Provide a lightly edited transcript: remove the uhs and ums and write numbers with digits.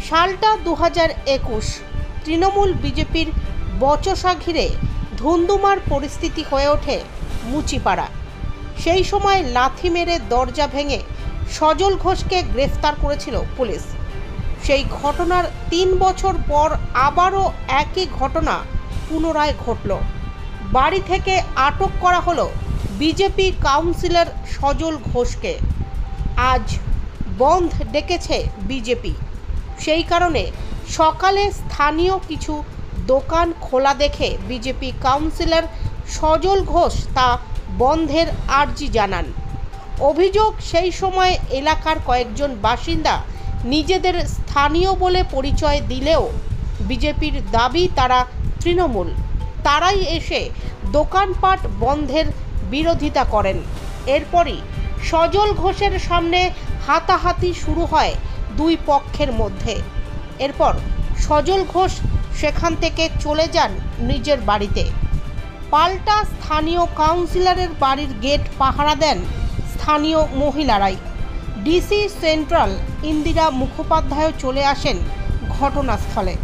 সালটা 2021। তৃণমূল বিজেপির বচসা ঘিরে ধুন্ধুমার পরিস্থিতি হয়ে ওঠে মুচিপাড়া। সেই সময় লাথি মেরে দরজা ভেঙে সজল ঘোষকে গ্রেফতার করেছিল পুলিশ। সেই ঘটনার 3 বছর পর আবারও একই ঘটনা পুনরায় ঘটল। বাড়ি থেকে আটক করা হলো বিজেপি কাউন্সিলর সজল ঘোষকে। আজ বন্ধ ডেকেছে বিজেপি। সেই কারণে সকালে স্থানীয় কিছু দোকান খোলা দেখে বিজেপি কাউন্সিলর সজল ঘোষ তা বন্ধের আর্জি জানান। অভিযোগ, সেই সময় এলাকার কয়েকজন বাসিন্দা নিজেদের স্থানীয় বলে পরিচয় দিলেও বিজেপির দাবি তারা তৃণমূল। তারাই এসে দোকানপাট বন্ধের বিরোধিতা করেন। এরপরই সজল ঘোষের সামনে হাতাহাতি শুরু হয় দুই পক্ষের মধ্যে। এরপর সজল ঘোষ সেখান থেকে চলে যান নিজের বাড়িতে। পাল্টা স্থানীয় কাউন্সিলরের বাড়ির গেট পাহারা দেন স্থানীয় মহিলারাই। ডিসি সেন্ট্রাল ইন্দিরা মুখোপাধ্যায় চলে আসেন ঘটনাস্থলে।